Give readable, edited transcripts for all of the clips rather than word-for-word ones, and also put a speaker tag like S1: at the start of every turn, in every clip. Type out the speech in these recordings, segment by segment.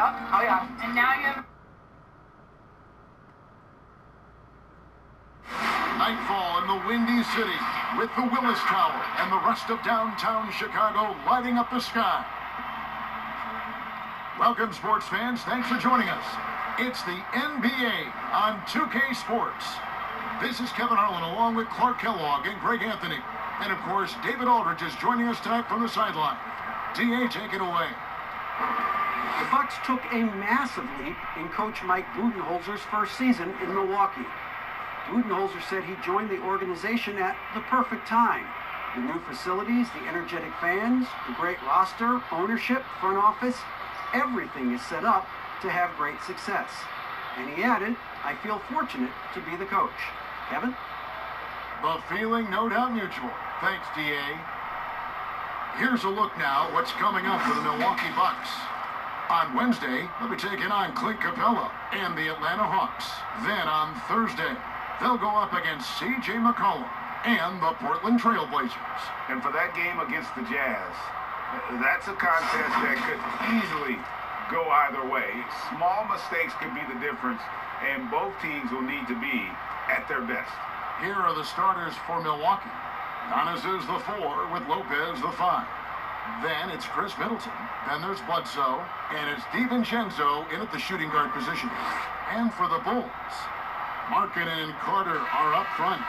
S1: Oh, yeah. And now you have...
S2: Nightfall in the Windy City with the Willis Tower and the rest of downtown Chicago lighting up the sky. Welcome, sports fans. Thanks for joining us. It's the NBA on 2K Sports. This is Kevin Harlan along with Clark Kellogg and Greg Anthony. And, of course, David Aldridge is joining us tonight from the sideline. D.A., take it away.
S3: The Bucks took a massive leap in Coach Mike Budenholzer's first season in Milwaukee. Budenholzer said he joined the organization at the perfect time. The new facilities, the energetic fans, the great roster, ownership, front office, everything is set up to have great success. And he added, I feel fortunate to be the coach. Kevin?
S2: The feeling no doubt mutual. Thanks, D.A. Here's a look now what's coming up for the Milwaukee Bucks. On Wednesday, they'll be taking on Clint Capella and the Atlanta Hawks. Then on Thursday, they'll go up against C.J. McCollum and the Portland Trail Blazers.
S4: And for that game against the Jazz, that's a contest that could easily go either way. Small mistakes could be the difference, and both teams will need to be at their best.
S2: Here are the starters for Milwaukee. Giannis is the 4 with Lopez the 5. Then it's Chris Middleton. Then there's Bledsoe. And it's DiVincenzo in at the shooting guard position. And for the Bulls, Markkanen and Carter are up front.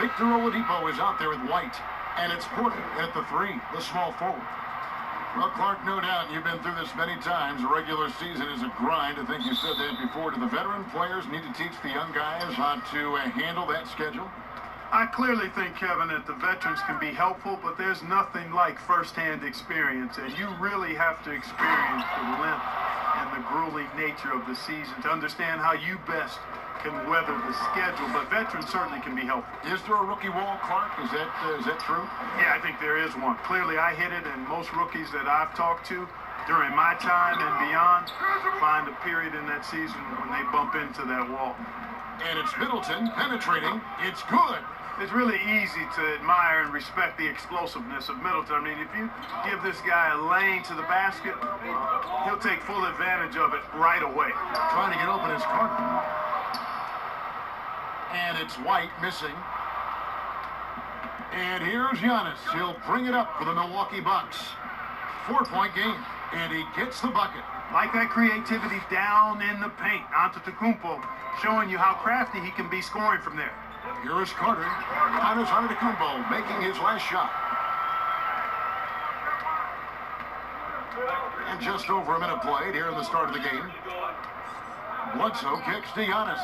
S2: Victor Oladipo is out there with White. And it's Porter at the 3, the small forward. Well, Clark, no doubt you've been through this many times. The regular season is a grind. I think you said that before. Do the veteran players need to teach the young guys how to handle that schedule?
S5: I clearly think, Kevin, that the veterans can be helpful, but there's nothing like firsthand experience, and you really have to experience the length and the grueling nature of the season to understand how you best can weather the schedule, but veterans certainly can be helpful.
S2: Is there a rookie wall, Clark? Is that true?
S5: Yeah, I think there is one. Clearly, I hit it, and most rookies that I've talked to during my time and beyond find a period in that season when they bump into that wall.
S2: And it's Middleton penetrating. It's good.
S5: It's really easy to admire and respect the explosiveness of Middleton. I mean, if you give this guy a lane to the basket, he'll take full advantage of it right away.
S2: Trying to get open is Carter. And it's White missing. And here's Giannis. He'll bring it up for the Milwaukee Bucks. 4-point game. And he gets the bucket.
S5: Like that creativity down in the paint. Antetokounmpo showing you how crafty he can be scoring from there.
S2: Here is Carter. Giannis Antetokounmpo making his last shot. And just over a minute played here in the start of the game. Bledsoe kicks to Giannis.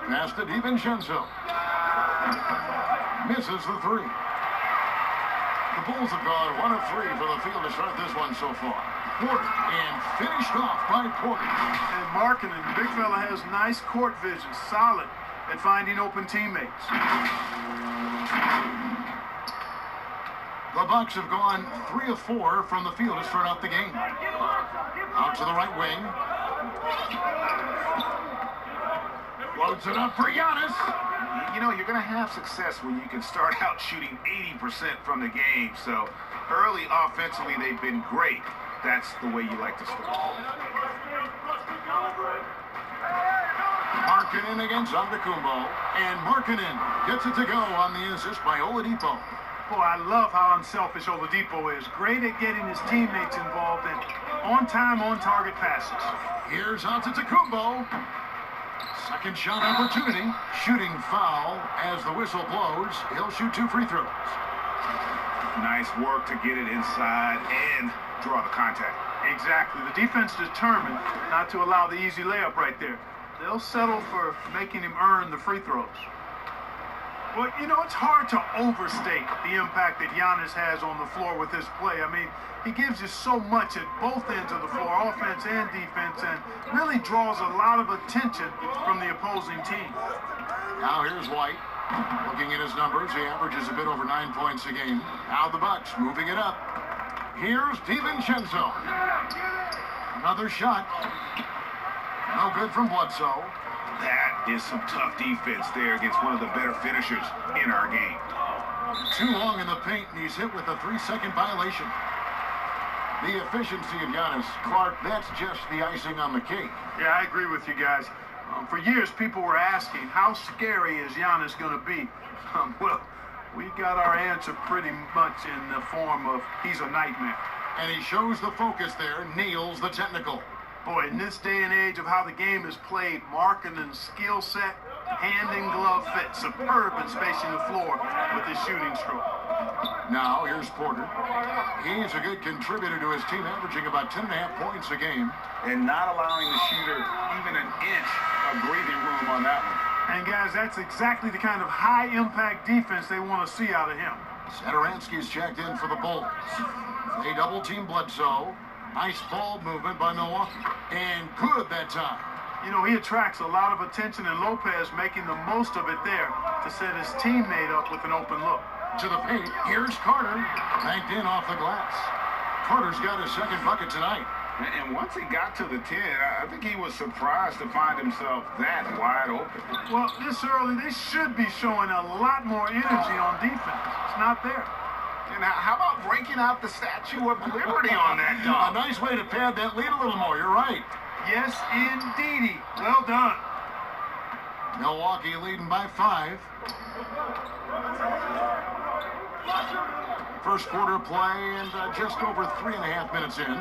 S2: Pass to DiVincenzo. Misses the 3. The Bulls have gone 1 of 3 for the field to start this one so far. Porter, and finished off by Porter.
S5: And Markkanen, the big fella, has nice court vision, solid at finding open teammates.
S2: The Bucks have gone 3 of 4 from the field to start out the game. Out to the right wing. Loads it up for Giannis.
S4: You know, you're going to have success when you can start out shooting 80% from the game. So early offensively, they've been great. That's the way you like to start.
S2: Markkanen against Antetokounmpo. And Markkanen gets it to go on the assist by Oladipo.
S5: Boy, I love how unselfish Oladipo is. Great at getting his teammates involved in on-time, on-target passes.
S2: Here's Antetokounmpo. Second shot opportunity. Shooting foul as the whistle blows. He'll shoot 2 free throws.
S4: Nice work to get it inside and draw the contact.
S5: Exactly. The defense determined not to allow the easy layup right there. They'll settle for making him earn the free throws. Well, you know, it's hard to overstate the impact that Giannis has on the floor with his play. I mean, he gives you so much at both ends of the floor, offense and defense, and really draws a lot of attention from the opposing team.
S2: Now here's White. Looking at his numbers, he averages a bit over 9 points a game. Now the Bucks moving it up. Here's DiVincenzo. Another shot. No good from Bledsoe.
S4: That is some tough defense there against one of the better finishers in our game.
S2: Too long in the paint, and he's hit with a 3-second violation. The efficiency of Giannis, Clark, that's just the icing on the cake.
S5: Yeah, I agree with you guys. For years, people were asking, how scary is Giannis going to be? Well, we got our answer pretty much in the form of he's a nightmare.
S2: And he shows the focus there, nails the technical.
S5: Boy, in this day and age of how the game is played, Markkanen's skill set, hand and glove fit, superb in spacing the floor with his shooting stroke.
S2: Now, here's Porter. He's a good contributor to his team, averaging about 10.5 points a game.
S4: And not allowing the shooter even an inch of breathing room on that one.
S5: And guys, that's exactly the kind of high-impact defense they want to see out of him.
S2: Satoransky's checked in for the Bulls. They double-team Bledsoe. Nice ball movement by Milwaukee. And good that time.
S5: You know, he attracts a lot of attention, and Lopez making the most of it there to set his teammate up with an open look.
S2: To the paint, here's Carter. Banked in off the glass. Carter's got his second bucket tonight.
S4: And once he got to the 10, I think he was surprised to find himself that wide open.
S5: Well, this early, they should be showing a lot more energy on defense. It's not there.
S4: And how about breaking out the Statue of Liberty on that dunk?
S2: A nice way to pad that lead a little more. You're right.
S5: Yes, indeedy. Well done.
S2: Milwaukee leading by 5. First quarter play and just over 3.5 minutes in.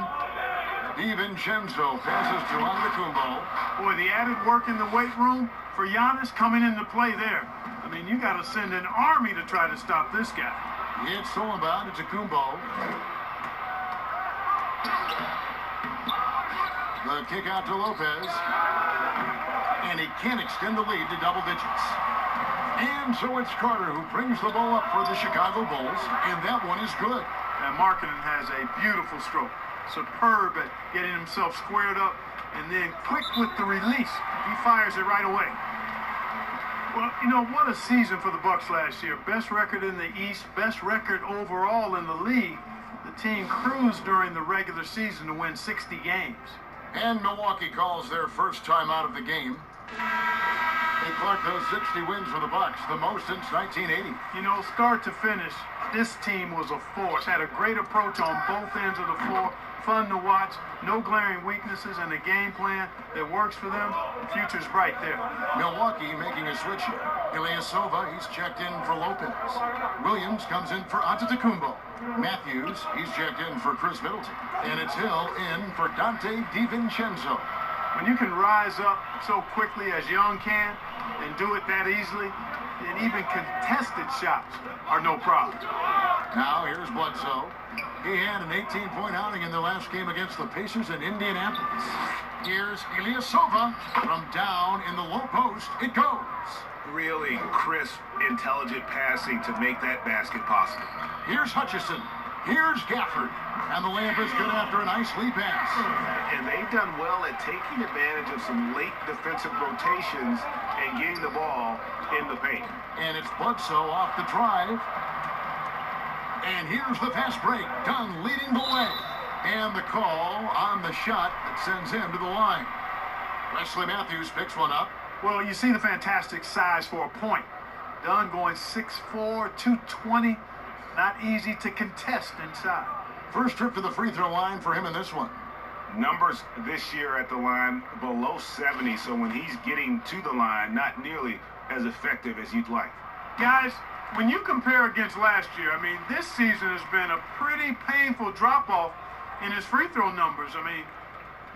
S2: DiVincenzo passes to Antetokounmpo.
S5: Boy, the added work in the weight room for Giannis coming into play there. I mean, you got to send an army to try to stop this guy.
S2: It's stolen by Antetokounmpo. The kick out to Lopez. And he can't extend the lead to double digits. And so it's Carter who brings the ball up for the Chicago Bulls, and that one is good.
S5: And Markkanen has a beautiful stroke. Superb at getting himself squared up, and then quick with the release. He fires it right away. Well, you know, what a season for the Bucks last year. Best record in the East, best record overall in the league. The team cruised during the regular season to win 60 games.
S2: And Milwaukee calls their first time out of the game. Hey, Clark, those 60 wins for the Bucks, the most since 1980.
S5: You know, start to finish, this team was a force. Had a great approach on both ends of the floor. Fun to watch. No glaring weaknesses in the game plan that works for them. The future's bright there.
S2: Milwaukee making a switch here. Ilyasova, he's checked in for Lopez. Williams comes in for Antetokounmpo. Matthews, he's checked in for Chris Middleton. And it's Hill in for Dante DiVincenzo.
S5: When you can rise up so quickly as Young can and do it that easily, and even contested shots are no problem.
S2: Now here's Bledsoe. He had an 18-point outing in the last game against the Pacers in Indianapolis. Here's Ilyasova from down in the low post. It goes.
S4: Really crisp, intelligent passing to make that basket possible.
S2: Here's Hutchison. Here's Gafford. And the layup is good after a nice lead pass.
S4: And they've done well at taking advantage of some late defensive rotations and getting the ball in the paint.
S2: And it's Bledsoe off the drive. And here's the fast break. Dunn leading the way. And the call on the shot that sends him to the line. Wesley Matthews picks one up.
S5: Well, you see the fantastic size for a point. Dunn going 6'4", 220. Not easy to contest inside.
S2: First trip to the free throw line for him in this one.
S4: Numbers this year at the line below 70, so when he's getting to the line, not nearly as effective as you'd like.
S5: Guys, when you compare against last year, I mean, this season has been a pretty painful drop-off in his free throw numbers. I mean,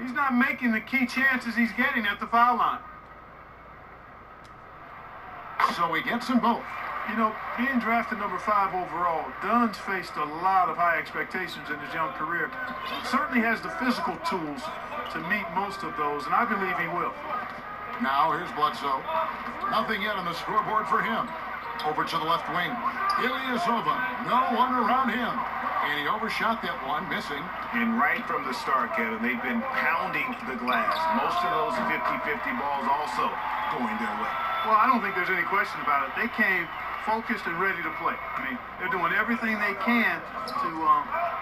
S5: he's not making the key chances he's getting at the foul line.
S2: So he gets them both.
S5: You know, being drafted number 5 overall, Dunn's faced a lot of high expectations in his young career. He certainly has the physical tools to meet most of those, and I believe he will.
S2: Now here's Bledsoe. Nothing yet on the scoreboard for him. Over to the left wing. Ilyasova. No one around him. And he overshot that one, missing.
S4: And right from the start, Kevin, they've been pounding the glass. Most of those 50-50 balls also going their way.
S5: Well, I don't think there's any question about it. They came focused and ready to play. I mean, they're doing everything they can to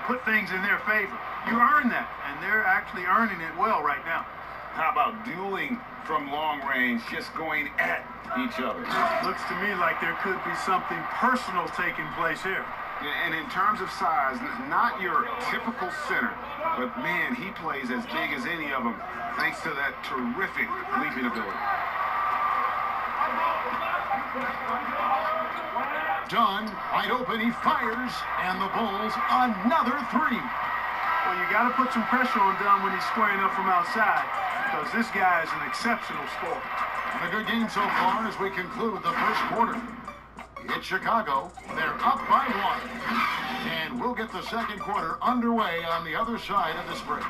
S5: put things in their favor. You earn that, and they're actually earning it well right now.
S4: How about dueling from long range, just going at each other?
S5: Looks to me like there could be something personal taking place here.
S4: And in terms of size, not your typical center, but man, he plays as big as any of them thanks to that terrific leaping ability.
S2: Dunn, wide open, he fires, and the Bulls another three.
S5: Well, you got to put some pressure on Dunn when he's squaring up from outside, because this guy is an exceptional scorer.
S2: A good game so far as we conclude the first quarter. It's Chicago. They're up by 1. And we'll get the second quarter underway on the other side of this break.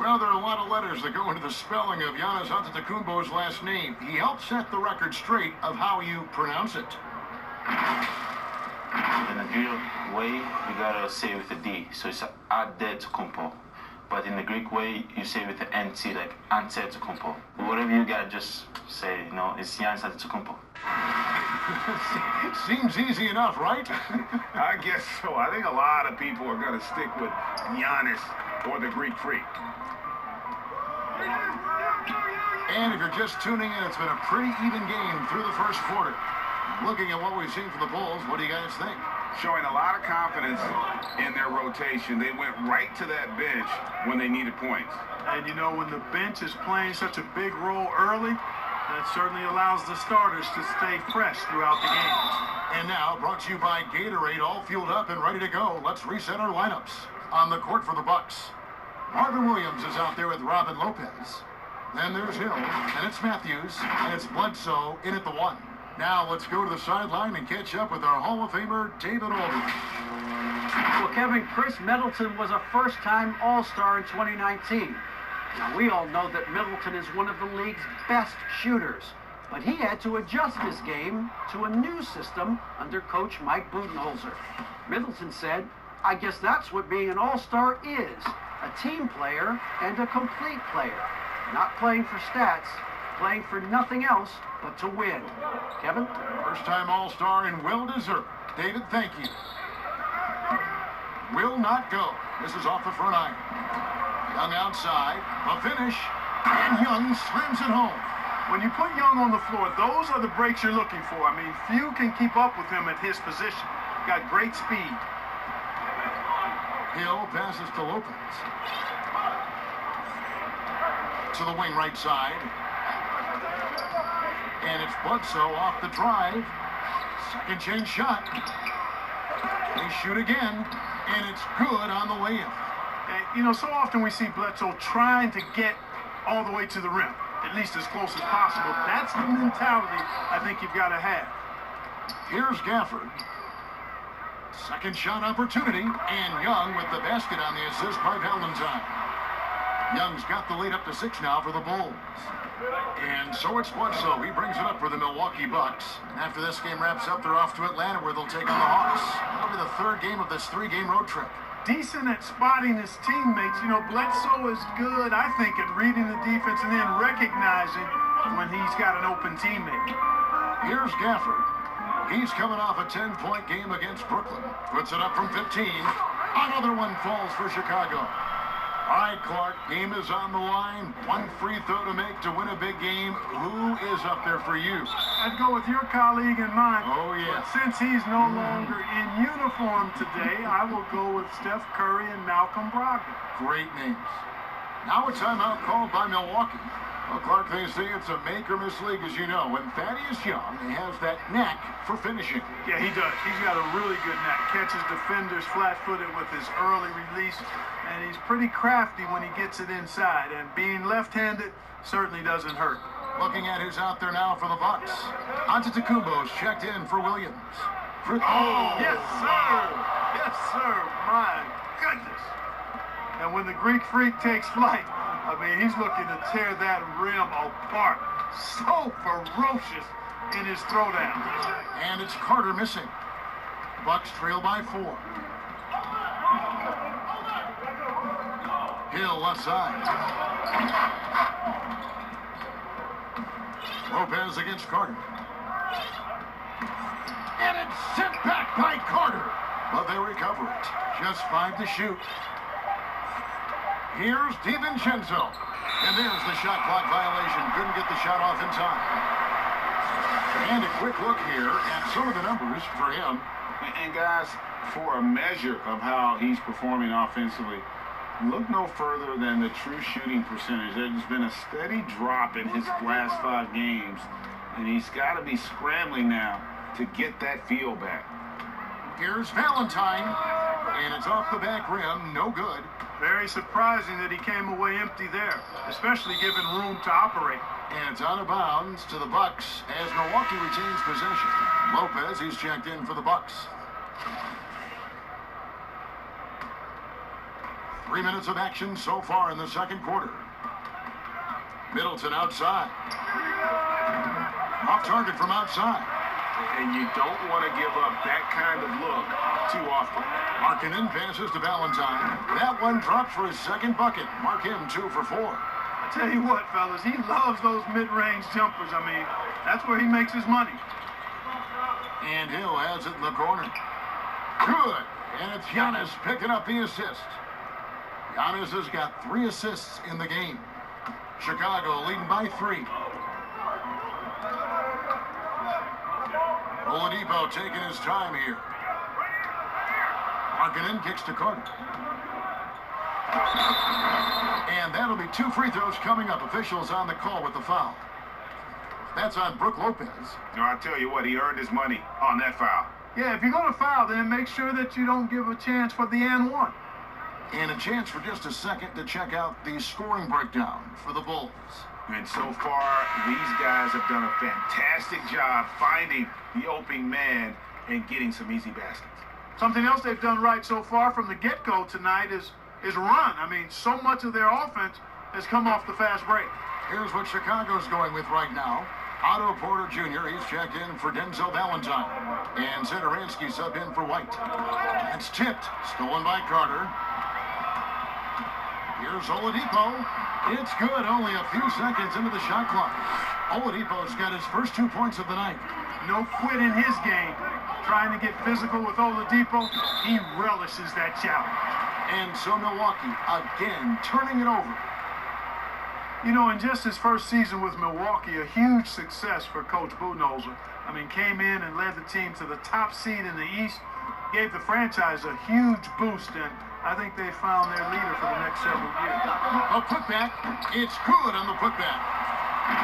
S2: Well, there are a lot of letters that go into the spelling of Giannis Antetokounmpo's last name. He helped set the record straight of how you pronounce it.
S6: In the real way, you gotta say it with a D, so it's Antetokounmpo. But in the Greek way, you say it with the NT, like Antetokounmpo. Whatever you got, just say, you know, it's Giannis Antetokounmpo.
S2: Seems easy enough, right?
S4: I guess so. I think a lot of people are going to stick with Giannis or the Greek Freak.
S2: And if you're just tuning in, it's been a pretty even game through the first quarter. Looking at what we've seen from the Bulls, what do you guys think?
S4: Showing a lot of confidence in their rotation. They went right to that bench when they needed points.
S5: And you know, when the bench is playing such a big role early, that certainly allows the starters to stay fresh throughout the game.
S2: And now, brought to you by Gatorade, all fueled up and ready to go. Let's reset our lineups. On the court for the Bucks, Marvin Williams is out there with Robin Lopez. Then there's Hill, and it's Matthews, and it's Bledsoe in at the 1. Now let's go to the sideline and catch up with our Hall of Famer, David Aldridge.
S3: Well, Kevin, Chris Middleton was a first-time All-Star in 2019. Now, we all know that Middleton is one of the league's best shooters, but he had to adjust his game to a new system under coach Mike Budenholzer. Middleton said, "I guess that's what being an All-Star is, a team player and a complete player. Not playing for stats, playing for nothing else but to win." Kevin?
S2: First-time All-Star and well-deserved. David, thank you. Will not go. This is off the front iron. Young outside, a finish, and Young slams it home.
S5: When you put Young on the floor, those are the breaks you're looking for. I mean, few can keep up with him at his position. Got great speed.
S2: Hill passes to Lopez. To the wing right side. And it's Bledsoe off the drive. Second chance shot. They shoot again, and it's good on the way in.
S5: And, you know, so often we see Bledsoe trying to get all the way to the rim, at least as close as possible. That's the mentality I think you've got to have.
S2: Here's Gafford. Second shot opportunity, and Young with the basket on the assist by Valentine. Young's got the lead up to 6 now for the Bulls. And so it's Bledsoe. He brings it up for the Milwaukee Bucks. And after this game wraps up, they're off to Atlanta where they'll take on the Hawks. That'll be the third game of this 3-game road trip.
S5: Decent at spotting his teammates. You know, Bledsoe is good, I think, at reading the defense and then recognizing when he's got an open teammate.
S2: Here's Gafford. He's coming off a 10-point game against Brooklyn. Puts it up from 15. Another one falls for Chicago. All right, Clark, game is on the line. One free throw to make to win a big game. Who is up there for you?
S5: I'd go with your colleague and mine.
S2: Oh, yeah.
S5: But since he's no longer in uniform today, I will go with Steph Curry and Malcolm Brogdon.
S2: Great names. Now a timeout called by Milwaukee. Well, Clark, they say it's a make-or-miss league, as you know. And Thaddeus Young has that knack for finishing.
S5: Yeah, he does. He's got a really good knack. Catches defenders flat-footed with his early release. And he's pretty crafty when he gets it inside. And being left-handed certainly doesn't hurt.
S2: Looking at who's out there now for the Bucks. Antetokounmpo's checked in for Williams.
S5: Oh, yes, sir. Yes, sir. My goodness. And when the Greek Freak takes flight, I mean, he's looking to tear that rim apart. So ferocious in his throwdown.
S2: And it's Carter missing. Bucks trail by 4. Hill left side. Lopez against Carter. And it sent back by Carter. But they recover it. Just 5 to shoot. Here's DiVincenzo. And there's the shot clock violation. Couldn't get the shot off in time. And a quick look here at some of the numbers for him.
S4: And guys, for a measure of how he's performing offensively, look no further than the true shooting percentage. There's been a steady drop in his last 5 games, and he's got to be scrambling now to get that feel back.
S2: Here's Valentine, and it's off the back rim, no good.
S5: Very surprising that he came away empty there, especially given room to operate.
S2: And it's out of bounds to the Bucks as Milwaukee retains possession. Lopez, he's checked in for the Bucks. 3 minutes of action so far in the second quarter. Middleton outside. Off target from outside.
S4: And you don't want to give up that kind of look too often.
S2: Markkanen passes to Valentine. That one drops for his second bucket. Mark him 2 for 4.
S5: I tell you what, fellas, he loves those mid-range jumpers. I mean, that's where he makes his money.
S2: And Hill has it in the corner. Good. And it's Giannis picking up the assist. Giannis has got 3 assists in the game. Chicago leading by 3. Oladipo taking his time here. Markkanen kicks to Carter. And that'll be 2 free throws coming up. Officials on the call with the foul. That's on Brook Lopez.
S4: No, I tell you what, he earned his money on that foul.
S5: Yeah, if you're going to foul, then make sure that you don't give a chance for the and one.
S2: And a chance for just a second to check out the scoring breakdown for the Bulls.
S4: And so far, these guys have done a fantastic job finding the open man and getting some easy baskets.
S5: Something else they've done right so far from the get-go tonight is run. I mean, so much of their offense has come off the fast break.
S2: Here's what Chicago's going with right now. Otto Porter Jr., he's checked in for Denzel Valentine. And Satoransky sub in for White. It's tipped, stolen by Carter. Here's Oladipo. It's good, only a few seconds into the shot clock. Oladipo's got his first 2 points of the night.
S5: No quit in his game. Trying to get physical with Oladipo, he relishes that challenge.
S2: And so Milwaukee, again, turning it over.
S5: You know, in just his first season with Milwaukee, a huge success for Coach Budenholzer. I mean, came in and led the team to the top seed in the East, gave the franchise a huge boost, and I think they found their leader for the next several years.
S2: A putback. It's good on the putback.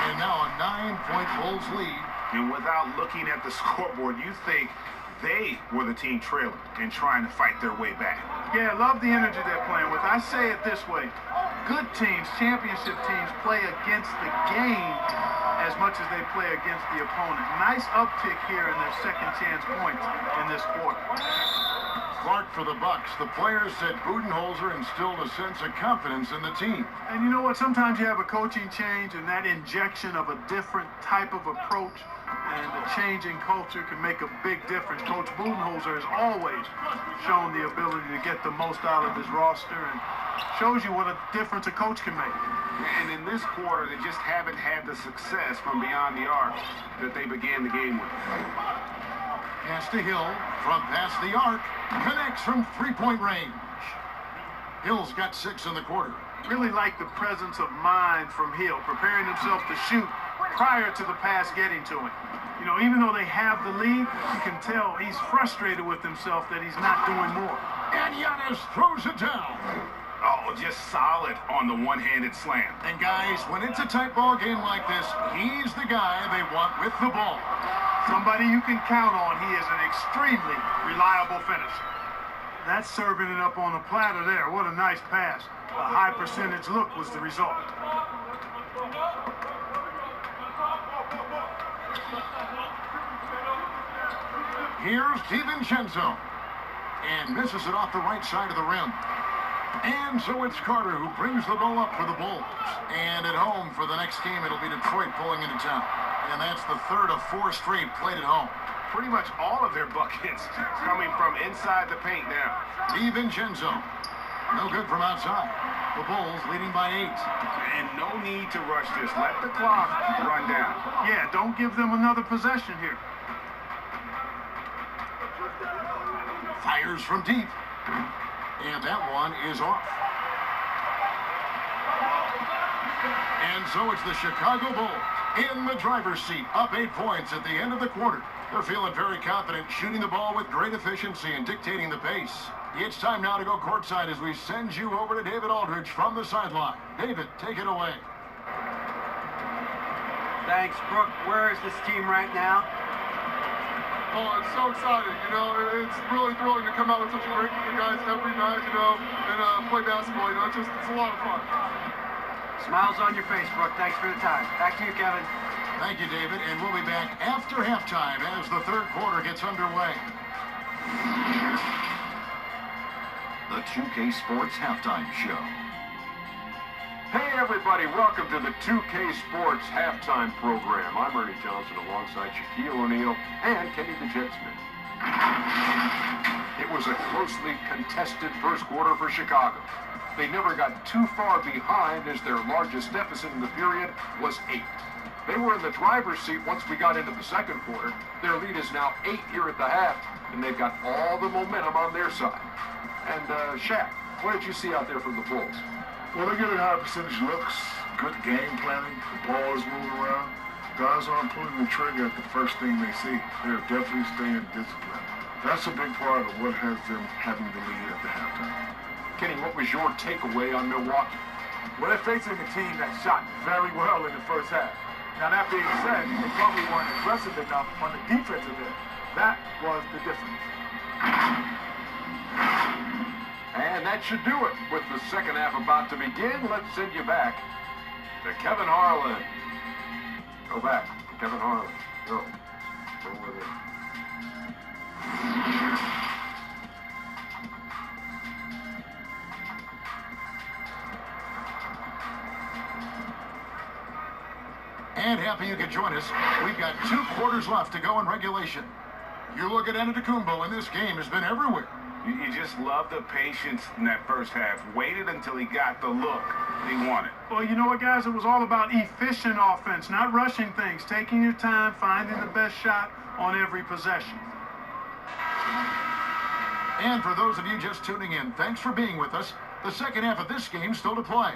S2: And now a 9-point Bulls lead.
S4: And without looking at the scoreboard, you think they were the team trailing and trying to fight their way back.
S5: Yeah, love the energy they're playing with. I say it this way. Good teams, championship teams, play against the game as much as they play against the opponent. Nice uptick here in their second chance points in this quarter.
S2: Clark for the Bucks. The players said Budenholzer instilled a sense of confidence in the team.
S5: And you know what? Sometimes you have a coaching change, and that injection of a different type of approach and a change in culture can make a big difference. Coach Budenholzer has always shown the ability to get the most out of his roster and shows you what a difference a coach can make.
S4: And in this quarter, they just haven't had the success from beyond the arc that they began the game with.
S2: Pass to Hill from past the arc. Connects from 3-point range. Hill's got 6 in the quarter.
S5: Really like the presence of mind from Hill, preparing himself to shoot prior to the pass getting to him. You know, even though they have the lead, you can tell he's frustrated with himself that he's not doing more.
S2: And Giannis throws it down.
S4: Oh, just solid on the one-handed slam.
S2: And guys, when it's a tight ball game like this, he's the guy they want with the ball.
S5: Somebody you can count on. He is an extremely reliable finisher. That's serving it up on the platter there. What a nice pass. A high percentage look was the result.
S2: Here's DiVincenzo. And misses it off the right side of the rim. And so it's Carter who brings the ball up for the Bulls. And at home for the next game, it'll be Detroit pulling into town. And that's the third of 4 straight played at home.
S4: Pretty much all of their buckets coming from inside the paint now.
S2: DiVincenzo. No good from outside. The Bulls leading by 8.
S4: And no need to rush this. Let the clock run down.
S5: Yeah, don't give them another possession here.
S2: Fires from deep. And that one is off. And so it's the Chicago Bulls in the driver's seat, up 8 points at the end of the quarter. They're feeling very confident, shooting the ball with great efficiency and dictating the pace. It's time now to go courtside as we send you over to David Aldridge from the sideline. David, take it away.
S3: Thanks, Brooke. Where is this team right now?
S7: Oh, it's so exciting, you know, it's really thrilling to come out with such a great group of guys every night, you know, and play basketball, you know, it's a lot of fun.
S3: Smiles on your face, Brooke. Thanks for the time. Back to you, Kevin.
S2: Thank you, David, and we'll be back after halftime as the third quarter gets underway.
S8: The 2K Sports Halftime Show.
S9: Hey everybody, welcome to the 2K Sports Halftime Program. I'm Ernie Johnson alongside Shaquille O'Neal and Kenny the Jet Smith. It was a closely contested first quarter for Chicago. They never got too far behind as their largest deficit in the period was 8. They were in the driver's seat once we got into the second quarter. Their lead is now 8 here at the half, and they've got all the momentum on their side. And Shaq, what did you see out there from the Bulls?
S10: Well, they're getting high percentage looks, good game planning, the ball is moving around. Guys aren't pulling the trigger at the first thing they see. They're definitely staying disciplined. That's a big part of what has them having the lead at the halftime.
S9: Kenny, what was your takeaway on Milwaukee?
S7: Well, they're facing a team that shot very well in the first half. Now, that being said, they probably weren't aggressive enough on the defensive end. That was the difference.
S9: And that should do it. With the second half about to begin, let's send you back to Kevin Harlan. Go back to Kevin Harlan. Go. Go with it.
S2: And happy you could join us. We've got 2 quarters left to go in regulation. You look at Antetokounmpo, and this game has been everywhere.
S4: You just love the patience in that first half. Waited until he got the look he wanted.
S5: Well, you know what, guys? It was all about efficient offense, not rushing things, taking your time, finding the best shot on every possession.
S2: And for those of you just tuning in, thanks for being with us. The second half of this game still to play.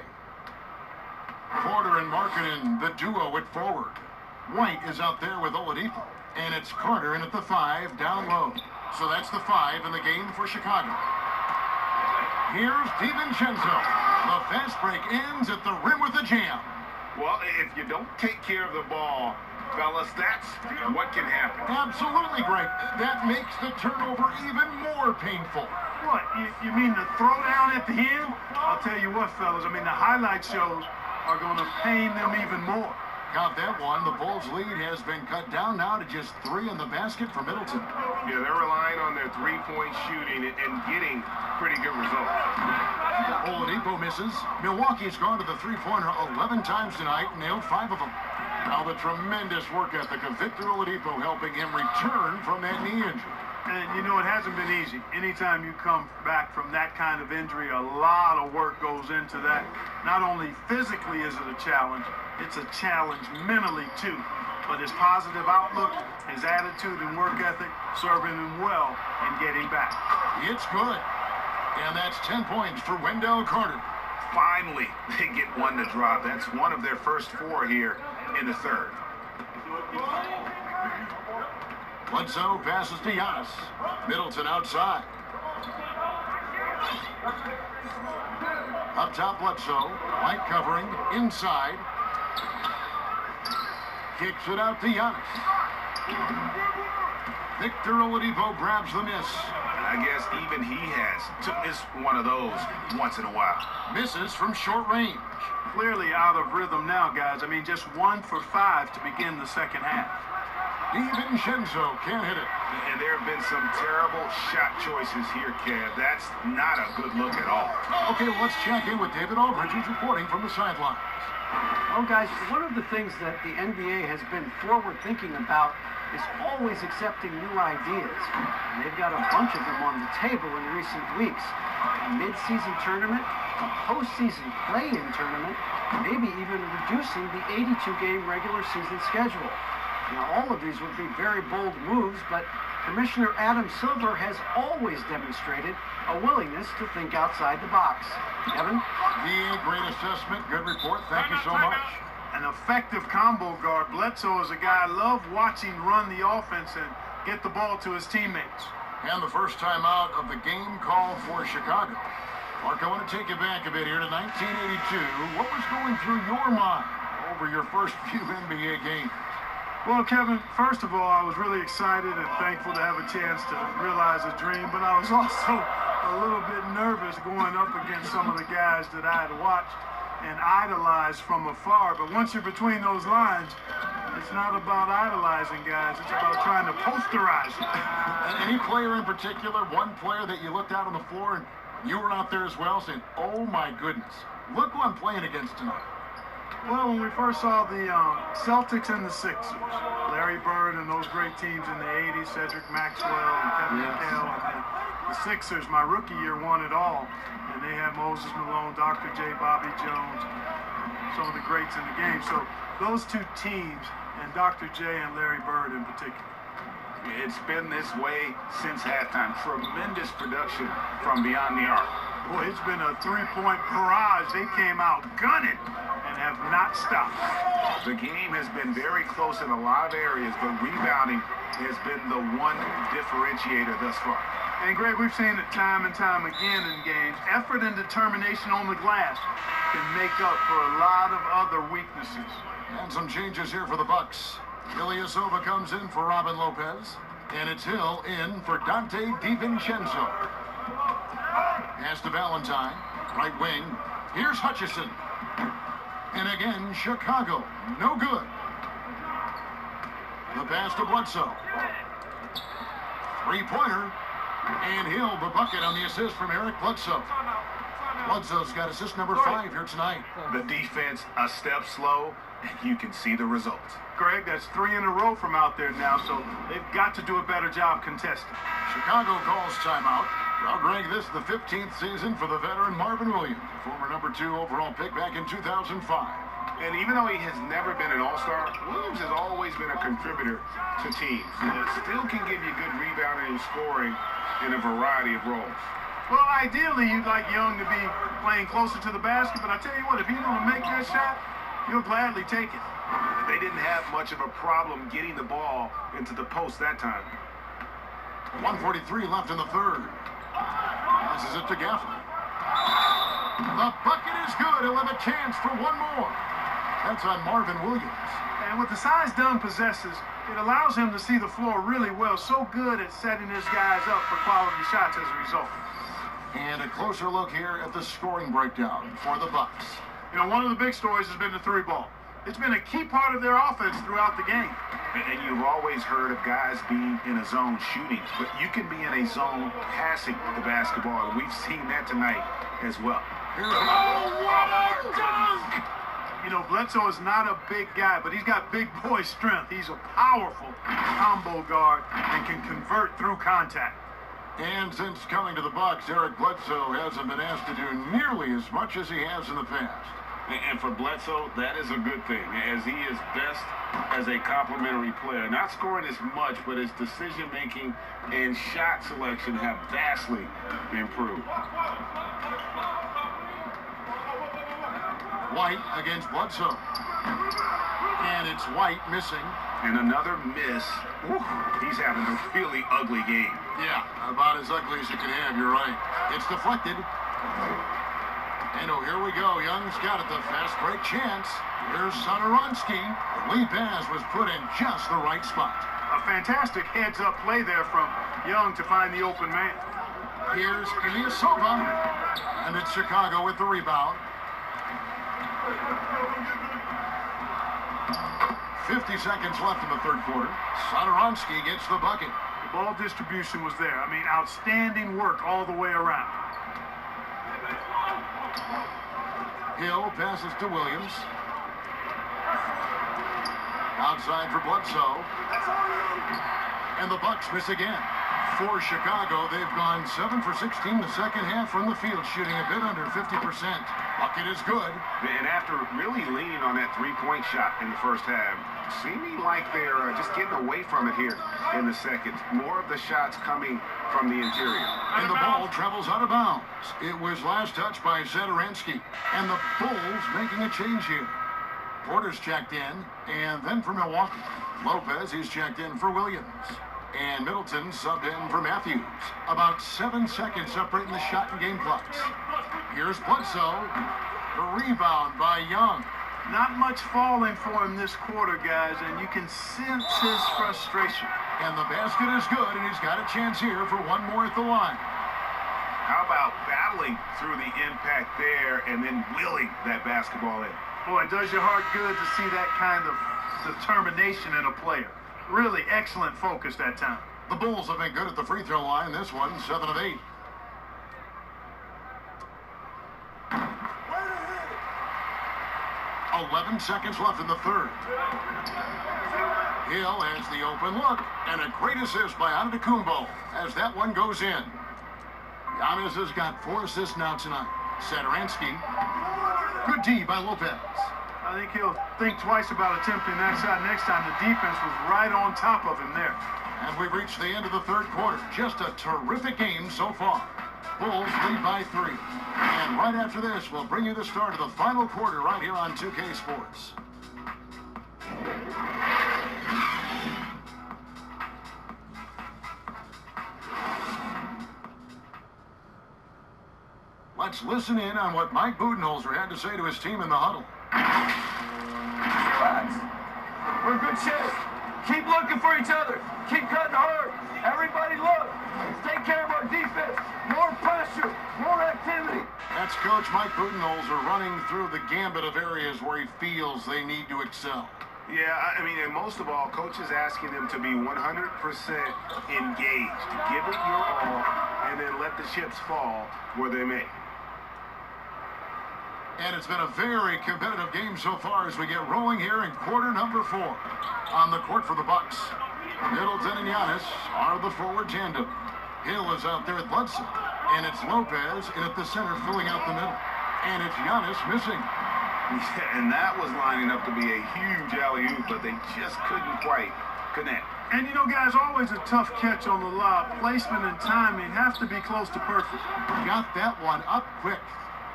S2: Porter and Markkanen, the duo at forward. White is out there with Oladipo. And it's Carter in at the 5, down low. So that's the 5 in the game for Chicago. Here's DiVincenzo. The fast break ends at the rim with a jam.
S4: Well, if you don't take care of the ball, fellas, that's what can happen.
S2: Absolutely, Greg. That makes the turnover even more painful.
S5: What, you mean the throwdown at the end? I'll tell you what, fellas, I mean, the highlight shows are going to pain them even more.
S2: Count that one. The Bulls' lead has been cut down now to just 3 in the basket for Middleton.
S4: Yeah, they're relying on their three-point shooting and getting pretty good results.
S2: Oladipo misses. Milwaukee's gone to the three-pointer 11 times tonight and nailed 5 of them. Now the tremendous work ethic of Victor Oladipo helping him return from that knee injury.
S5: And, you know, it hasn't been easy. Anytime you come back from that kind of injury, a lot of work goes into that. Not only physically is it a challenge, it's a challenge mentally, too. But his positive outlook, his attitude and work ethic, serving him well in getting back.
S2: It's good. And that's 10 points for Wendell Carter.
S4: Finally, they get one to drop. That's one of their first 4 here in the third.
S2: Bledsoe passes to Giannis. Middleton outside. Up top, Bledsoe. White covering. Inside. Kicks it out to Giannis. Victor Oladipo grabs the miss.
S4: I guess even he has to miss one of those once in a while.
S2: Misses from short range.
S5: Clearly out of rhythm now, guys. I mean, just 1 for 5 to begin the second half.
S2: DiVincenzo can't hit it.
S4: And there have been some terrible shot choices here, Kev. That's not a good look at all.
S2: Okay, well, let's check in with David Aldridge, who's reporting from the sideline.
S3: Well, guys, one of the things that the NBA has been forward-thinking about is always accepting new ideas. And they've got a bunch of them on the table in recent weeks. A mid-season tournament, a postseason play-in tournament, maybe even reducing the 82-game regular season schedule. Now, all of these would be very bold moves, but Commissioner Adam Silver has always demonstrated a willingness to think outside the box. Kevin?
S2: Great assessment. Good report. Thank you so much.
S5: An effective combo guard. Bledsoe is a guy I love watching run the offense and get the ball to his teammates.
S2: And the first time out of the game called for Chicago. Mark, I want to take you back a bit here to 1982. What was going through your mind over your first few NBA games?
S5: Well, Kevin, first of all, I was really excited and thankful to have a chance to realize a dream, but I was also a little bit nervous going up against some of the guys that I had watched and idolized from afar. But once you're between those lines, it's not about idolizing guys, it's about trying to posterize them.
S2: And any player in particular, one player that you looked out on the floor and you were out there as well saying, oh my goodness, look who I'm playing against tonight?
S5: Well, when we first saw the Celtics and the Sixers, Larry Bird and those great teams in the 80s, Cedric Maxwell and Kevin McHale, and then the Sixers, my rookie year, won it all. And they had Moses Malone, Dr. J, Bobby Jones, some of the greats in the game. So those two teams, and Dr. J and Larry Bird in particular.
S4: It's been this way since halftime. Tremendous production from beyond the arc.
S5: Boy, it's been a three-point barrage. They came out gunning and have not stopped.
S4: The game has been very close in a lot of areas, but rebounding has been the one differentiator thus far.
S5: And Greg, we've seen it time and time again in games. Effort and determination on the glass can make up for a lot of other weaknesses.
S2: And some changes here for the Bucks. Ilyasova comes in for Robin Lopez, and it's Hill in for Dante DiVincenzo. Pass to Valentine, right wing. Here's Hutchison. And again, Chicago, no good. The pass to Bledsoe. Three-pointer, and Hill, the bucket on the assist from Eric Bledsoe. Bledsoe's got assist number 5 here tonight.
S4: The defense a step slow, and you can see the results.
S5: Greg, that's 3 in a row from out there now, so they've got to do a better job contesting.
S2: Chicago calls timeout. Well, Greg, this is the 15th season for the veteran Marvin Williams, former number 2 overall pick back in 2005.
S4: And even though he has never been an all-star, Williams has always been a contributor to teams. And still can give you good rebounding and scoring in a variety of roles.
S5: Well, ideally, you'd like Young to be playing closer to the basket, but I tell you what, if he's going to make that shot, you'll gladly take it.
S4: They didn't have much of a problem getting the ball into the post that time.
S2: 1:43 left in the third. Passes it to Gaffney. The bucket is good. He'll have a chance for one more. That's on Marvin Williams.
S5: And with the size Dunn possesses, it allows him to see the floor really well. So good at setting his guys up for quality shots as a result.
S2: And a closer look here at the scoring breakdown for the Bucks.
S5: You know, one of the big stories has been the 3-ball. It's been a key part of their offense throughout the game.
S4: And you've always heard of guys being in a zone shooting, but you can be in a zone passing the basketball, and we've seen that tonight as well.
S2: Here's what a dunk!
S5: You know, Bledsoe is not a big guy, but he's got big boy strength. He's a powerful combo guard and can convert through contact.
S2: And since coming to the Bucks, Eric Bledsoe hasn't been asked to do nearly as much as he has in the past.
S4: And for Bledsoe, that is a good thing, as he is best as a complementary player. Not scoring as much, but his decision-making and shot selection have vastly improved.
S2: White against Bledsoe. And it's White missing.
S4: And another miss. Woo, he's having a really ugly game.
S2: Yeah, about as ugly as you can have, you're right. It's deflected. And oh, here we go. Young's got it, the fast break chance. Here's Satoransky. The lead pass was put in just the right spot.
S5: A fantastic heads-up play there from Young to find the open man.
S2: Here's Ilyasova. And it's Chicago with the rebound. 50 seconds left in the third quarter. Satoransky gets the bucket.
S5: The ball distribution was there. I mean, outstanding work all the way around.
S2: Hill passes to Williams. Outside for Bledsoe. And the Bucks miss again. For Chicago, they've gone 7 for 16 the second half from the field, shooting a bit under 50%. Bucket is good.
S4: And after really leaning on that three-point shot in the first half, seeming like they're just getting away from it here in the second. More of the shots coming from the interior.
S2: And the ball travels out of bounds. It was last touched by Satoransky. And the Bulls making a change here. Porter's checked in, and then for Milwaukee. Lopez, he's checked in for Williams. And Middleton subbed in for Matthews. About 7 seconds separating the shot and game clocks. Here's Bledsoe. The rebound by Young.
S5: Not much falling for him this quarter, guys, and you can sense his frustration.
S2: And the basket is good, and he's got a chance here for one more at the line.
S4: How about battling through the impact there and then wheeling that basketball in?
S5: Boy, it does your heart good to see that kind of determination in a player. Really excellent focus that time.
S2: The Bulls have been good at the free throw line. This one, 7 of 8. 11 seconds left in the third. Hill has the open look, and a great assist by Antetokounmpo as that one goes in. Giannis has got 4 assists now tonight. Satoransky, good D by Lopez.
S5: I think he'll think twice about attempting that shot next time. The defense was right on top of him there.
S2: And we've reached the end of the third quarter. Just a terrific game so far. Bulls lead by 3. And right after this, we'll bring you the start of the final quarter right here on 2K Sports. Let's listen in on what Mike Budenholzer had to say to his team in the huddle.
S11: Relax. We're in good shape. Keep looking for each other. Keep cutting hard. Everybody look. Take care of our defense. More pressure. More activity.
S2: That's Coach Mike Budenholzer running through the gambit of areas where he feels they need to excel.
S4: Yeah, I mean, and most of all, Coach is asking them to be 100% engaged. Give it your all, and then let the chips fall where they may.
S2: And it's been a very competitive game so far as we get rolling here in quarter number 4. On the court for the Bucks, Middleton and Giannis are the forward tandem. Hill is out there at Bledsoe, and it's Lopez in at the center filling out the middle. And it's Giannis missing.
S4: Yeah, and that was lining up to be a huge alley-oop, but they just couldn't quite connect.
S5: And you know, guys, always a tough catch on the lob. Placement and timing have to be close to perfect.
S2: Got that one up quick.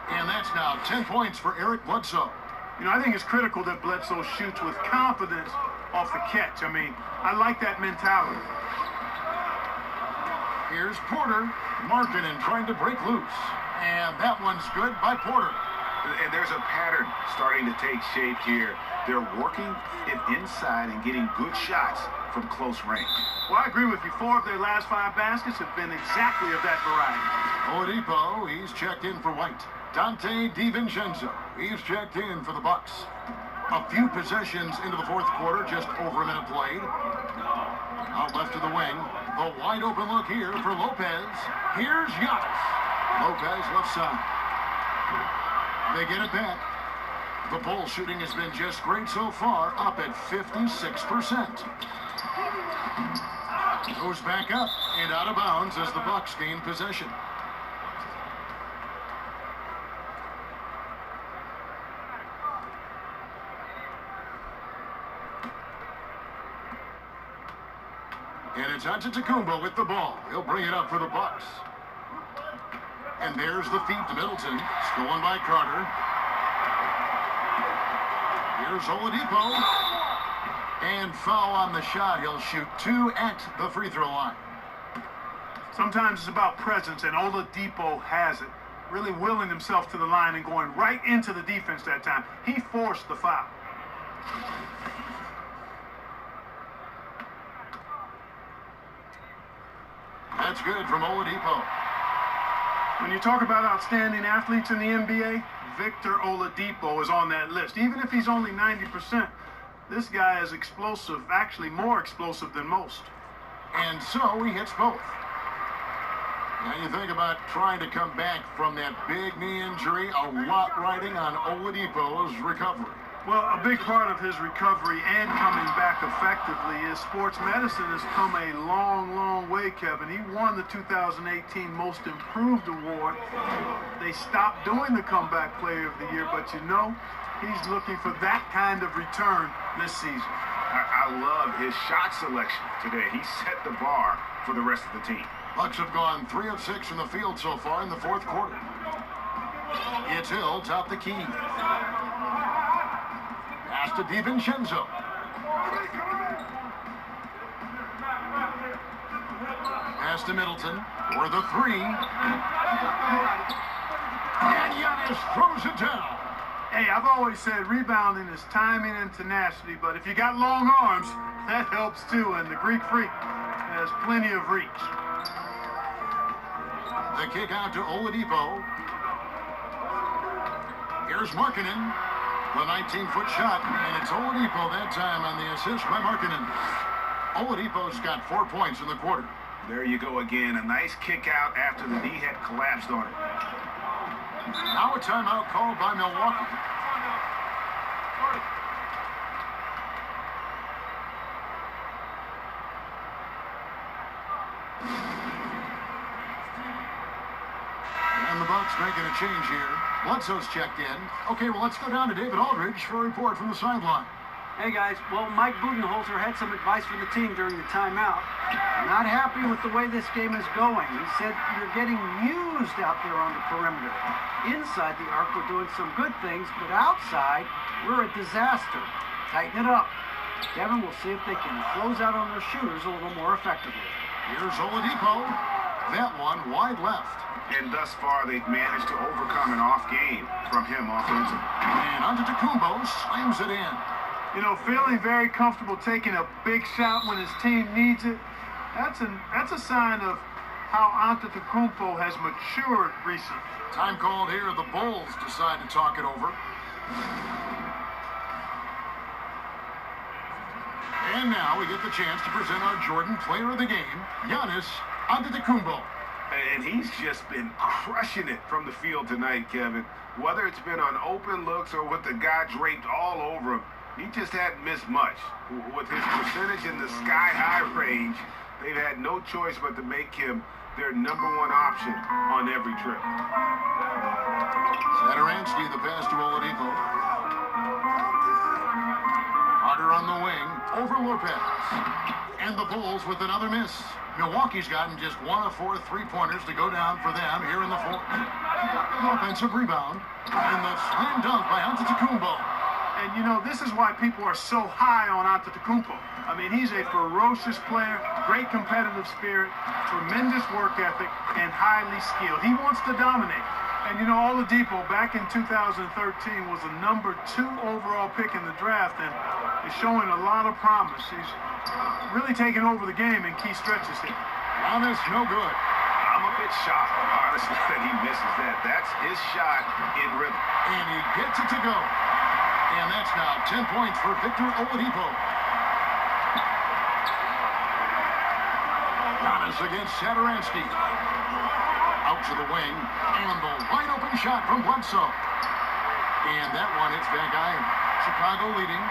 S2: And that's now 10 points for Eric Bledsoe.
S5: You know, I think it's critical that Bledsoe shoots with confidence off the catch. I mean, I like that mentality.
S2: Here's Porter. Markkanen trying to break loose. And that one's good by Porter.
S4: And there's a pattern starting to take shape here. They're working it inside and getting good shots from close range.
S5: Well, I agree with you. 4 of their last 5 baskets have been exactly of that variety.
S2: Oladipo, he's checked in for White. Dante DiVincenzo, he's checked in for the Bucks. A few possessions into the fourth quarter, just over a minute played. Out left to the wing. The wide open look here for Lopez. Here's Giannis. Lopez left side. They get it back. The Bulls shooting has been just great so far, up at 56%. Goes back up and out of bounds as the Bucks gain possession. And it's Antetokounmpo with the ball. He'll bring it up for the Bucks. And there's the feed to Middleton. Stolen by Carter. Here's Oladipo. And foul on the shot. He'll shoot 2 at the free throw line.
S5: Sometimes it's about presence, and Oladipo has it. Really willing himself to the line and going right into the defense that time. He forced the foul.
S2: That's good from Oladipo.
S5: When you talk about outstanding athletes in the NBA, Victor Oladipo is on that list. Even if he's only 90%, this guy is explosive, actually more explosive than most.
S2: And so he hits both. Now you think about trying to come back from that big knee injury, a lot riding on Oladipo's recovery.
S5: Well, a big part of his recovery and coming back effectively is sports medicine has come a long, long way, Kevin. He won the 2018 Most Improved Award. They stopped doing the Comeback Player of the Year, but you know, he's looking for that kind of return this season.
S4: I love his shot selection today. He set the bar for the rest of the team.
S2: Bucks have gone 3 of 6 from the field so far in the fourth quarter. It's Hill, top the key. Pass to DiVincenzo. Pass to Middleton for the 3. And Giannis throws it down.
S5: Hey, I've always said rebounding is timing and tenacity, but if you got long arms, that helps too, and the Greek Freak has plenty of reach.
S2: The kick out to Oladipo. Here's Markkanen. The 19-foot shot, and it's Oladipo that time on the assist by Markkanen. Oladipo's got 4 points in the quarter.
S4: There you go again. A nice kick out after the knee had collapsed on it.
S2: Now a timeout called by Milwaukee. And the Bucks making a change here. Bledsoe's checked in. Okay, well, let's go down to David Aldridge for a report from the sideline.
S3: Hey guys, well, Mike Budenholzer had some advice for the team during the timeout. Not happy with the way this game is going. He said you're getting used out there on the perimeter. Inside the arc, we're doing some good things, but outside, we're a disaster. Tighten it up. Devin will see if they can close out on their shooters a little more effectively.
S2: Here's Oladipo. That one wide left.
S4: And thus far, they've managed to overcome an off game from him offensively.
S2: And Antetokounmpo slams it in.
S5: You know, feeling very comfortable taking a big shot when his team needs it, that's a sign of how Antetokounmpo has matured recently.
S2: Time called here. The Bulls decide to talk it over. And now we get the chance to present our Jordan Player of the Game, Giannis Antetokounmpo.
S4: And he's just been crushing it from the field tonight, Kevin. Whether it's been on open looks or with the guy draped all over him, he just hadn't missed much. With his percentage in the sky-high range, they've had no choice but to make him their #1 option on every trip.
S2: Satoransky, the pass to Oladipo. Carter on the wing, over Lopez. And the Bulls with another miss. Milwaukee's gotten just 1 of 4 3-pointers to go down for them here in the fourth. Offensive rebound. And the slam dunk by Antetokounmpo.
S5: And, you know, this is why people are so high on Antetokounmpo. I mean, he's a ferocious player, great competitive spirit, tremendous work ethic, and highly skilled. He wants to dominate. And, you know, Oladipo back in 2013 was a #2 overall pick in the draft and is showing a lot of promise. He's really taking over the game in key stretches here.
S2: Giannis, no good.
S4: I'm a bit shocked, honestly, that he misses that. That's his shot in rhythm.
S2: And he gets it to go. And that's now 10 points for Victor Oladipo. Giannis against Satoransky. Out to the wing. And the wide open shot from Bledsoe. And that one hits back iron. Chicago leading.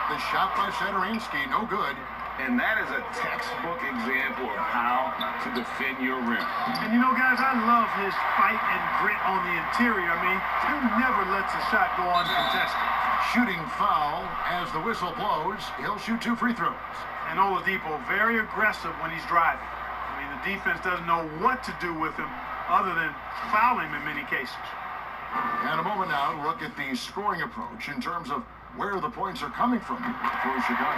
S2: The shot by Satoransky, no good.
S4: And that is a textbook example of how to defend your rim.
S5: And you know, guys, I love his fight and grit on the interior. I mean, he never lets a shot go uncontested.
S2: Shooting foul as the whistle blows. He'll shoot 2 free throws.
S5: And Oladipo very aggressive when he's driving. I mean, the defense doesn't know what to do with him other than foul him in many cases.
S2: And a moment now to look at the scoring approach in terms of where the points are coming from for Chicago.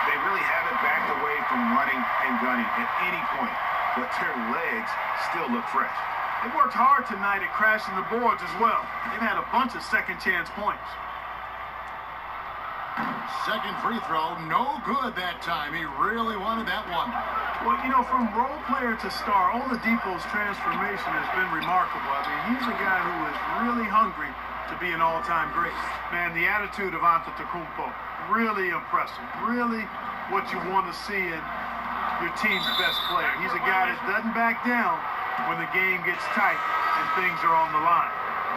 S4: They really haven't backed away from running and gunning at any point, but their legs still look fresh.
S5: They worked hard tonight at crashing the boards as well. They've had a bunch of second chance points.
S2: Second free throw, no good that time. He really wanted that one.
S5: Well, you know, from role player to star, Oladipo's transformation has been remarkable. I mean, he's a guy who is really hungry to be an all-time great. Man, the attitude of Antetokounmpo, really impressive. Really what you want to see in your team's best player. He's a guy that doesn't back down when the game gets tight and things are on the line.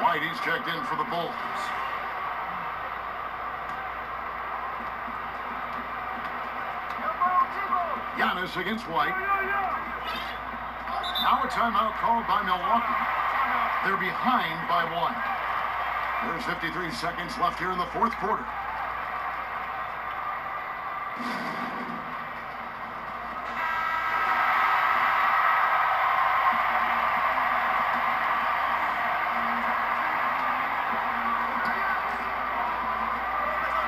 S2: Whitey's checked in for the Bulls. Giannis against White. Now a timeout called by Milwaukee. They're behind by 1. There's 53 seconds left here in the fourth quarter.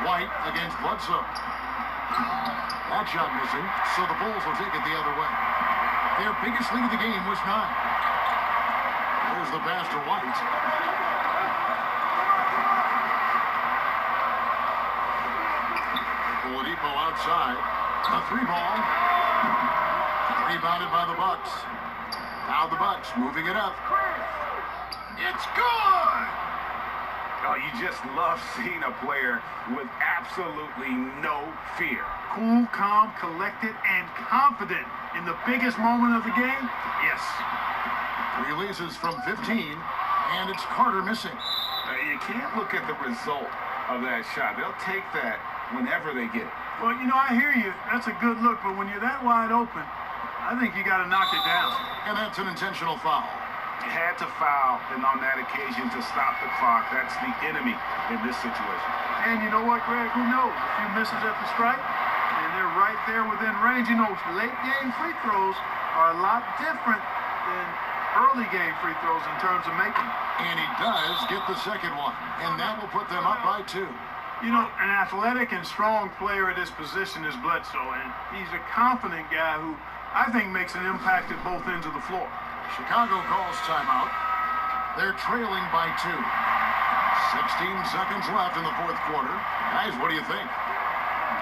S2: White against Bledsoe. That shot missing, so the Bulls will take it the other way. Their biggest lead of the game was 9. There's the pass to White. Oladipo outside. A 3-ball. Rebounded by the Bucks. Now the Bucks moving it up. It's good!
S4: Oh, you just love seeing a player with absolutely no fear.
S5: Cool, calm, collected, and confident in the biggest moment of the game? Yes.
S2: Releases from 15, and it's Carter missing.
S4: You can't look at the result of that shot. They'll take that whenever they get it.
S5: Well, you know, I hear you. That's a good look, but when you're that wide open, I think you got to knock it down.
S2: And that's an intentional foul.
S4: You had to foul, and on that occasion to stop the clock. That's the enemy in this situation.
S5: And you know what, Greg? Who knows? A few misses at the stripe, and they're right there within range. You know, late-game free throws are a lot different than early-game free throws in terms of making.
S2: And he does get the second one, and that will put them up by 2.
S5: You know, an athletic and strong player at this position is Bledsoe, and he's a confident guy who I think makes an impact at both ends of the floor.
S2: Chicago calls timeout. They're trailing by 2. 16 seconds left in the fourth quarter. Guys, what do you think?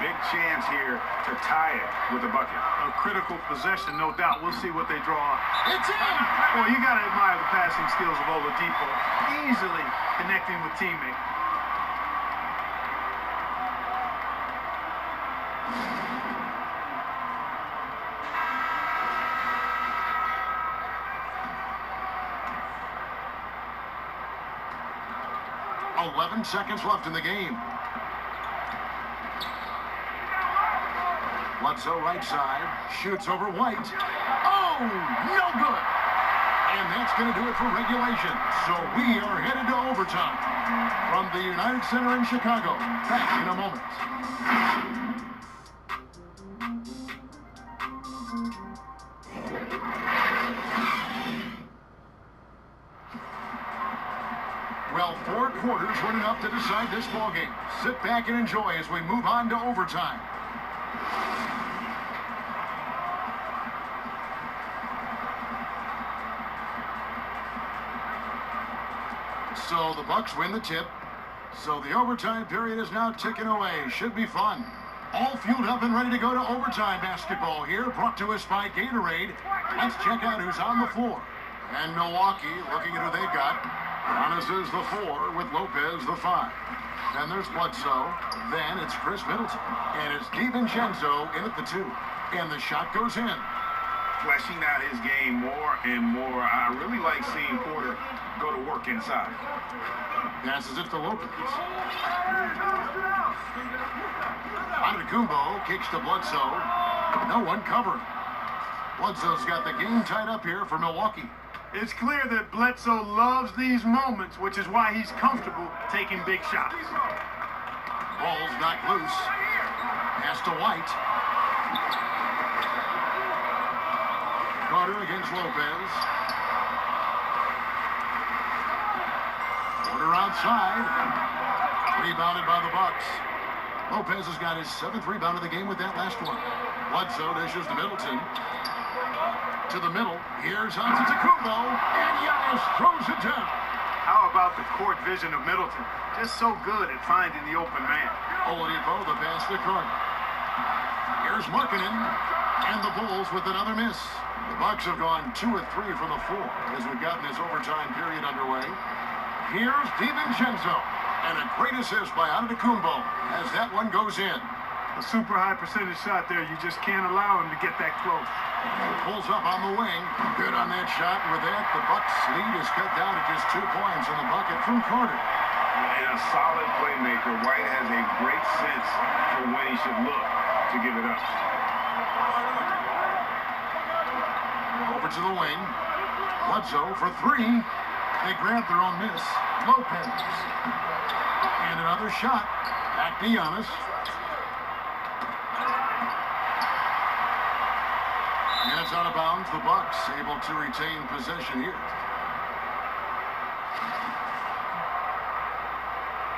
S4: Big chance here to tie it with a bucket.
S5: A critical possession, no doubt. We'll see what they draw up.
S2: It's in!
S5: Well, you got to admire the passing skills of Oladipo. Easily connecting with teammates.
S2: .11 seconds left in the game. Bledsoe right side, shoots over White. Oh, no good. And that's going to do it for regulation. So we are headed to overtime. From the United Center in Chicago. Back in a moment. Well, 4 quarters weren't enough to decide this ballgame. Sit back and enjoy as we move on to overtime. So the Bucks win the tip. So the overtime period is now ticking away. Should be fun. All fueled up and ready to go to overtime basketball here, brought to us by Gatorade. Let's check out who's on the floor. And Milwaukee, looking at who they've got. Giannis is the 4 with Lopez the 5. Then there's Bledsoe. Then it's Chris Middleton. And it's DiVincenzo in at the 2. And the shot goes in.
S4: Fleshing out his game more and more. I really like seeing Porter go to work inside.
S2: Passes it to Lopez. Antetokounmpo kicks to Bledsoe. No one covering. Bledsoe's got the game tied up here for Milwaukee.
S5: It's clear that Bledsoe loves these moments, which is why he's comfortable taking big shots.
S2: Ball's knocked loose. Pass to White. Carter against Lopez. Porter outside. Rebounded by the Bucks. Lopez has got his 7th rebound of the game with that last one. Bledsoe dishes to Middleton. To the middle. Here's Antetokounmpo. And Giannis throws it down.
S5: How about the court vision of Middleton? Just so good at finding the open man.
S2: Oladipo, the pass to Carter. Here's Markkanen. And the Bulls with another miss. The Bucks have gone 2 of 3 from the 4 as we've gotten this overtime period underway. Here's DiVincenzo. And a great assist by Antetokounmpo as that one goes in.
S5: A super high percentage shot there. You just can't allow him to get that close.
S2: Pulls up on the wing. Good on that shot. With that, the Bucks lead is cut down to just 2 points in the bucket from Carter.
S4: And a solid playmaker. White has a great sense for when he should look to give it up.
S2: Over to the wing. Bledsoe for 3. They grab their own miss. Lopez. And another shot. Back to Giannis. And it's out of bounds. The Bucks able to retain possession here.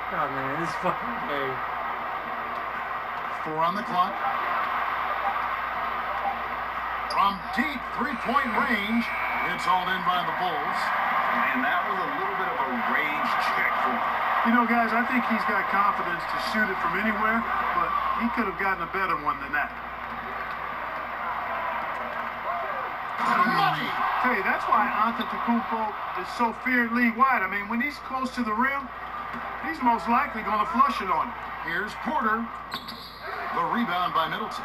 S12: Oh man, this is fucking game.
S2: 4 on the clock. From deep three-point range, it's hauled in by the Bulls.
S4: And that was a little bit of a range check for him.
S5: You know, guys, I think he's got confidence to shoot it from anywhere, but he could have gotten a better one than that.
S2: Money!
S5: Tell you, that's why Antetokounmpo is so feared league-wide. I mean, when he's close to the rim, he's most likely going to flush it on you.
S2: Here's Porter. The rebound by Middleton.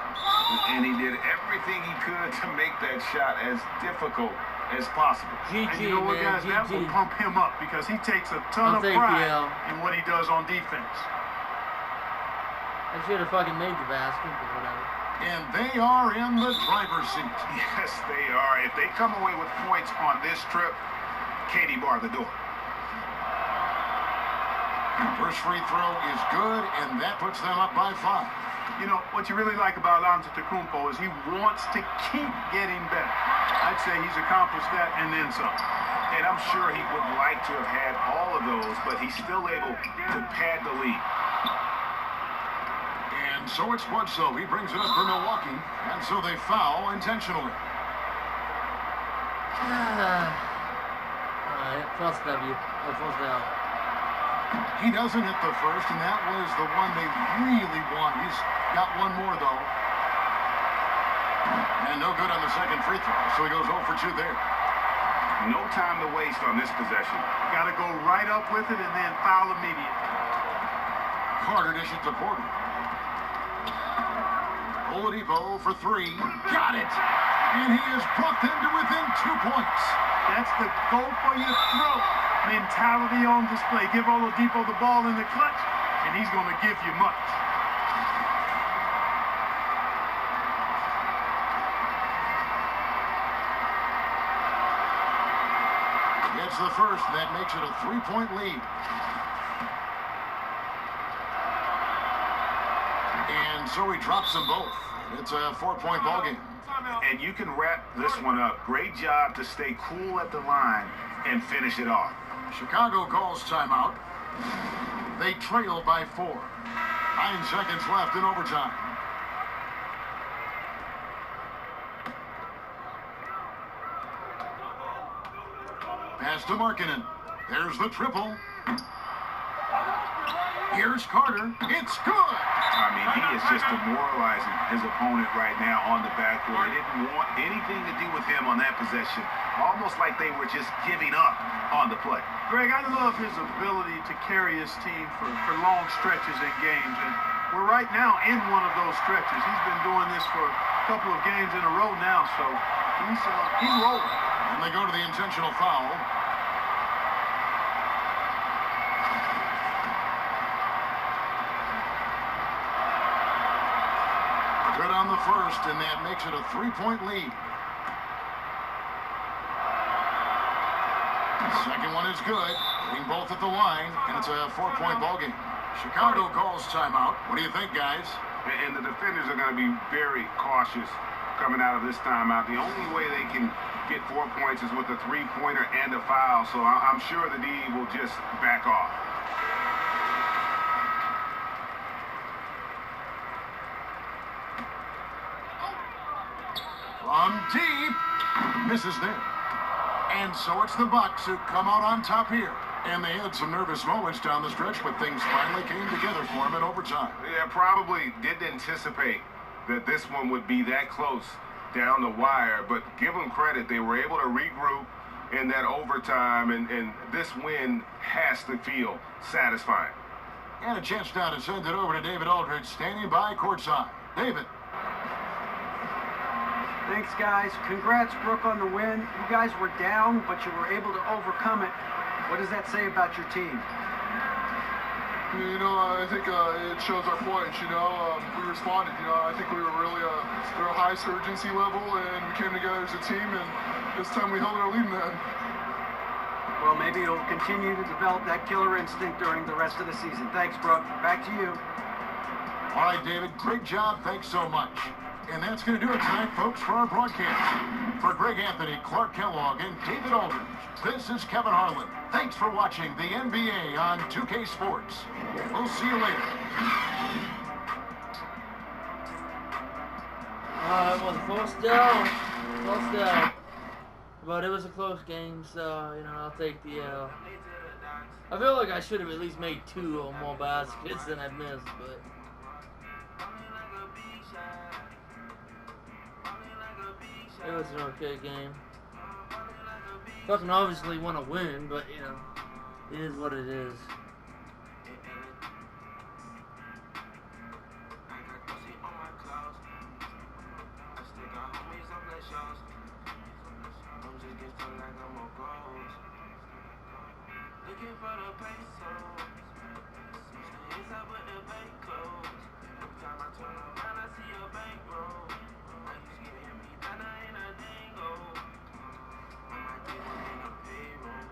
S4: And he did everything he could to make that shot as difficult as possible.
S5: And you know what, guys? That will pump him up because he takes a ton of pride in what he does on defense.
S12: I should have fucking made the basket, but whatever.
S2: And they are in the driver's seat.
S4: Yes, they are. If they come away with points on this trip, Katie bar the door.
S2: First free throw is good, and that puts them up by 5.
S5: You know, what you really like about Antetokounmpo is he wants to keep getting better. I'd say he's accomplished that and then some.
S4: And I'm sure he would like to have had all of those, but he's still able to pad the lead.
S2: And so it's Bledsoe. He brings it up for Milwaukee, and so they foul intentionally.
S12: Alright, plus W. Or plus down.
S2: He doesn't hit the first, and that was the one they really want. He's got one more, though. And no good on the second free throw, so he goes 0 for 2 there.
S4: No time to waste on this possession.
S5: Got to go right up with it and then foul immediately.
S2: Carter dishes to Porter. Oladipo for 3. Got it! And he is brought them to within 2 points.
S5: That's the go for your throat mentality on display. Give Oladipo the ball in the clutch, and he's going to give you much.
S2: Gets the first, and that makes it a 3-point lead. And so he drops them both. It's a 4-point ball game.
S4: And you can wrap this one up. Great job to stay cool at the line and finish it off.
S2: Chicago calls timeout. They trail by 4. 9 seconds left in overtime. Pass to Markkanen. There's the triple. Here's Carter. It's good.
S4: I mean, he is just demoralizing his opponent right now on the backboard. They didn't want anything to do with him on that possession. Almost like they were just giving up on the play.
S5: Greg, I love his ability to carry his team for long stretches in games. And we're right now in one of those stretches. He's been doing this for a couple of games in a row now, so he's rolling.
S2: And they go to the intentional foul. Good on the first, and that makes it a 3-point lead. Second one is good, hitting both at the line, and it's a 4-point ball game. Chicago calls timeout. What do you think, guys?
S4: And the defenders are going to be very cautious coming out of this timeout. The only way they can get 4 points is with a 3-pointer and a foul, so I'm sure the D will just back off.
S2: From deep, misses there. And so it's the Bucks who come out on top here. And they had some nervous moments down the stretch, but things finally came together for them in overtime.
S4: Yeah, probably didn't anticipate that this one would be that close down the wire, but give them credit. They were able to regroup in that overtime, and this win has to feel satisfying.
S2: And a chance now to send it over to David Aldridge, standing by courtside. David.
S3: Thanks, guys. Congrats, Brooke, on the win. You guys were down, but you were able to overcome it. What does that say about your team?
S10: You know, I think it shows our points, you know. We responded, you know. I think we were really at a high urgency level, and we came together as a team, and this time we held our lead in the end.
S3: Well, maybe he'll continue to develop that killer instinct during the rest of the season. Thanks, Brooke. Back to you.
S2: All right, David, great job. Thanks so much. And that's going to do it tonight, folks, for our broadcast. For Greg Anthony, Clark Kellogg, and David Aldridge, this is Kevin Harlan. Thanks for watching the NBA on 2K Sports. We'll see you later.
S12: Well, forced down. But it was a close game, so, you know, I'll take the L. I feel like I should have at least made 2 or more baskets than I missed, but... it was an okay game. Fucking obviously want to win, but, you know, it is what it is.
S13: Looking for the pesos. Inside with the bank closed. Every time I turn around, I see a bankroll. Now you giving me better in a dingo. I might get it in a payroll.